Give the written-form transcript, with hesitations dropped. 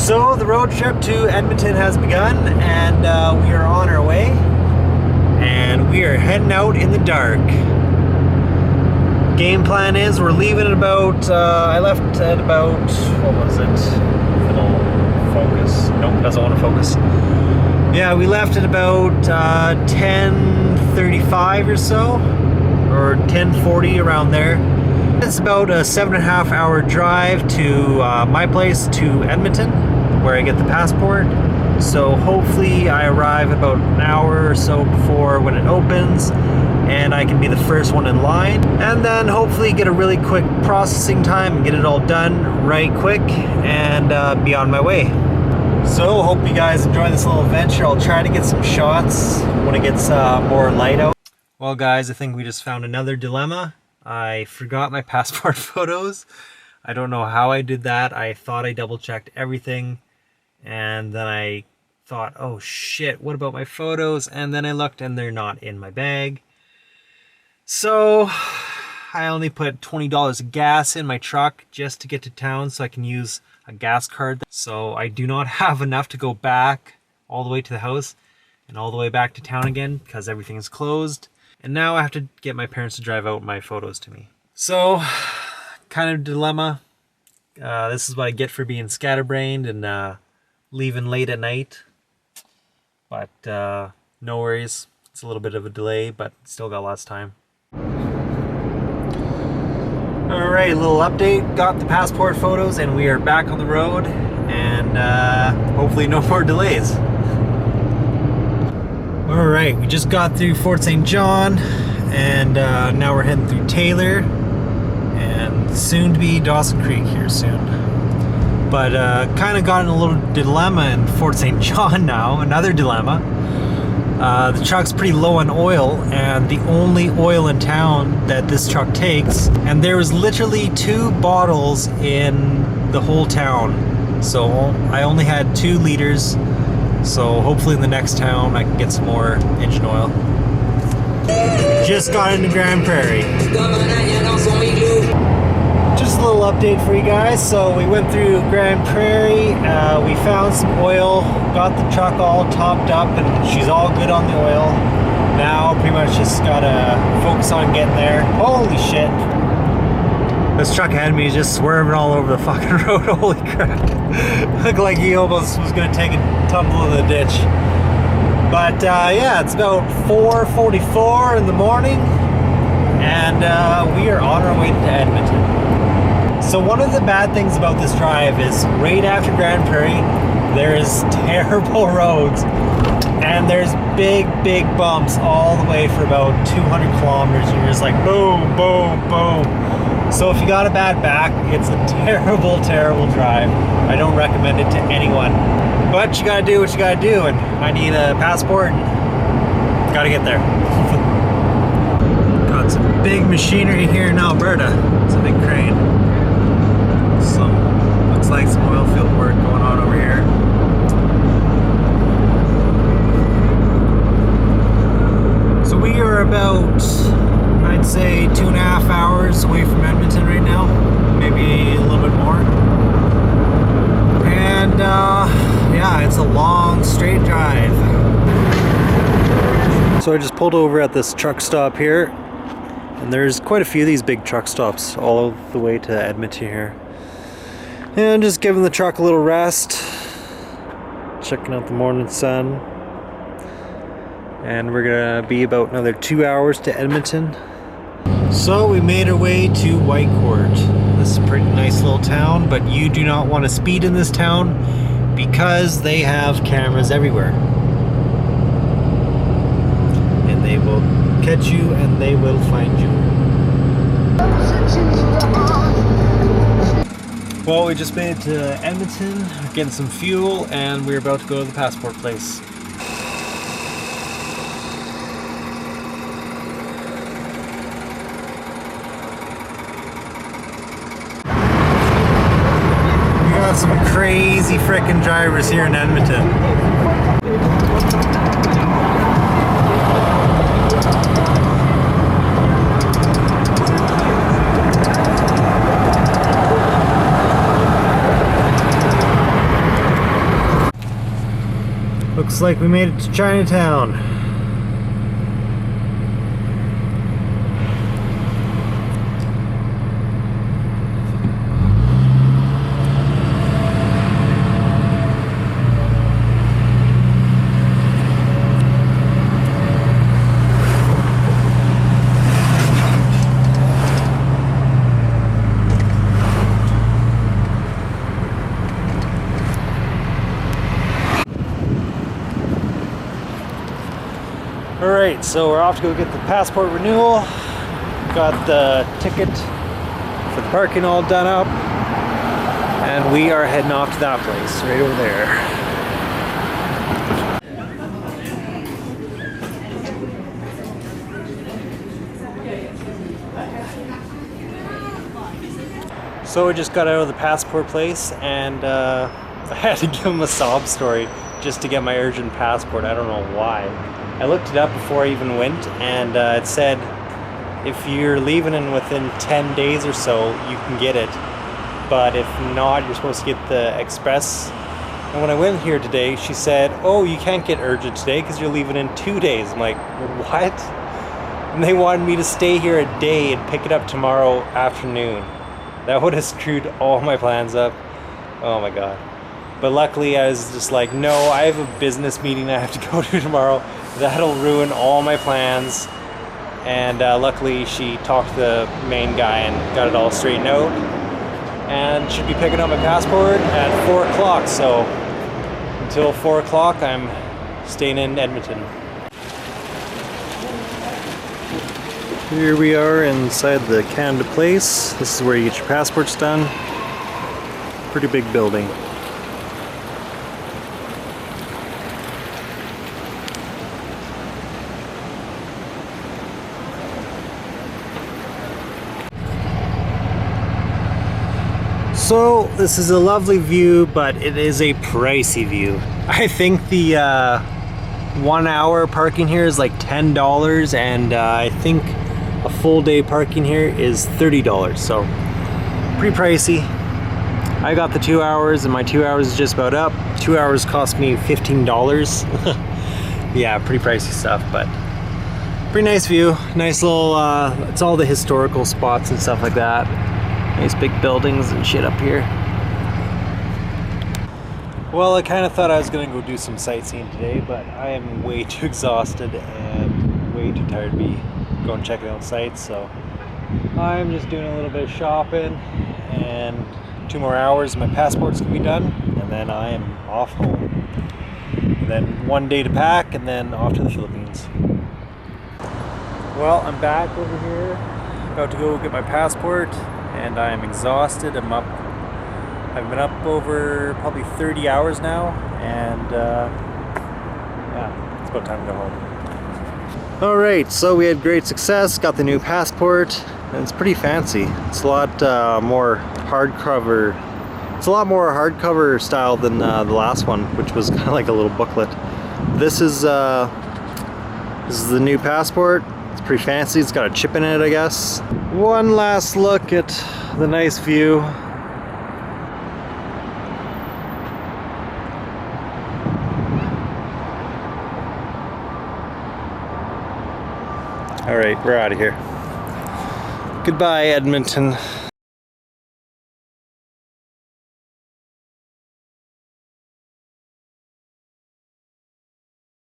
So the road trip to Edmonton has begun, and we are on our way, and we are heading out in the dark. Game plan is we're leaving at about, I left at about, what was it? It'll focus. Nope, doesn't want to focus. Yeah, we left at about 10:35 or so, or 10:40 around there. It's about a 7.5 hour drive to my place to Edmonton, where I get the passport. So hopefully I arrive about an hour or so before when it opens, and I can be the first one in line, and then hopefully get a really quick processing time and get it all done right quick and be on my way. So hope you guys enjoy this little adventure. I'll try to get some shots when it gets more light out. Well guys, I think we just found another dilemma. I forgot my passport photos. I don't know how I did that. I thought I double checked everything, and then I thought, oh shit, what about my photos? And then I looked and they're not in my bag. So I only put $20 of gas in my truck just to get to town so I can use a gas card. So I do not have enough to go back all the way to the house and all the way back to town again because everything is closed. And now I have to get my parents to drive out my photos to me. So, kind of dilemma. This is what I get for being scatterbrained and leaving late at night. But no worries. It's a little bit of a delay, but still got lots of time. Alright, little update. Got the passport photos and we are back on the road, and hopefully no more delays. Alright, we just got through Fort St. John, and now we're heading through Taylor and soon to be Dawson Creek here soon. But kind of got in a little dilemma in Fort St. John now, another dilemma. The truck's pretty low on oil, and the only oil in town that this truck takes, and there was literally 2 bottles in the whole town. So I only had 2 liters, so hopefully in the next town I can get some more engine oil. Just got into Grand Prairie. Just a little update for you guys. So we went through Grand Prairie, we found some oil, got the truck all topped up, and she's all good on the oil. Now pretty much just gotta focus on getting there. Holy shit. This truck ahead of me is just swerving all over the fucking road. Holy crap. Looked like he almost was gonna take a tumble in the ditch. But yeah, it's about 4:44 in the morning, and we are on our way to Edmonton. So one of the bad things about this drive is right after Grand Prairie, there's terrible roads, and there's big bumps all the way for about 200 kilometers, and you're just like boom, boom, boom. So if you got a bad back, it's a terrible drive. I don't recommend it to anyone. But you gotta do what you gotta do, and I need a passport, and gotta get there. Got some big machinery here in Alberta. It's a big crane. Looks like some oil field work going on over here. So we are about, I'd say, 2.5 hours away from Edmonton right now, maybe a little bit more. And yeah, it's a long straight drive. So I just pulled over at this truck stop here, and there's quite a few of these big truck stops all the way to Edmonton here. And just giving the truck a little rest, checking out the morning sun, and we're gonna be about another 2 hours to Edmonton. So we made our way to Whitecourt. This is a pretty nice little town, but you do not want to speed in this town because they have cameras everywhere, and they will catch you and they will find you. Well, we just made it to Edmonton, getting some fuel, and we're about to go to the passport place. We got some crazy frickin' drivers here in Edmonton. Looks like we made it to Chinatown. Alright, so we're off to go get the passport renewal. Got the ticket for the parking all done up. And we are heading off to that place, right over there. So we just got out of the passport place and I had to give them a sob story just to get my urgent passport. I don't know why. I looked it up before I even went, and it said if you're leaving in within 10 days or so, you can get it. But if not, you're supposed to get the express. And when I went here today, she said, oh, you can't get urgent today because you're leaving in 2 days. I'm like, what? And they wanted me to stay here a day and pick it up tomorrow afternoon. That would have screwed all my plans up. Oh my God. But luckily I was just like, no, I have a business meeting I have to go to tomorrow. That'll ruin all my plans. And luckily she talked to the main guy and got it all straightened out. And should be picking up my passport at 4 o'clock. So until 4 o'clock, I'm staying in Edmonton. Here we are inside the Canada Place. This is where you get your passports done. Pretty big building. So this is a lovely view, but it is a pricey view. I think the 1 hour parking here is like $10, and I think a full day parking here is $30. So pretty pricey. I got the 2 hours, and my 2 hours is just about up. 2 hours cost me $15. Yeah, pretty pricey stuff, but pretty nice view. Nice little, it's all the historical spots and stuff like that. Nice big buildings and shit up here. Well, I kind of thought I was going to go do some sightseeing today, but I am way too exhausted and way too tired to be going checking out sites, so I'm just doing a little bit of shopping, and 2 more hours my passport's going to be done, and then I am off home. And then 1 day to pack, and then off to the Philippines. Well, I'm back over here, about to go get my passport. And I'm exhausted. I've been up over probably 30 hours now, and yeah, it's about time to go home. Alright, so we had great success, got the new passport, and it's pretty fancy. It's a lot more hardcover. It's a lot more hardcover style than the last one, which was kind of like a little booklet. This is the new passport. It's pretty fancy. It's got a chip in it, I guess. One last look at the nice view. All right, we're out of here. Goodbye, Edmonton.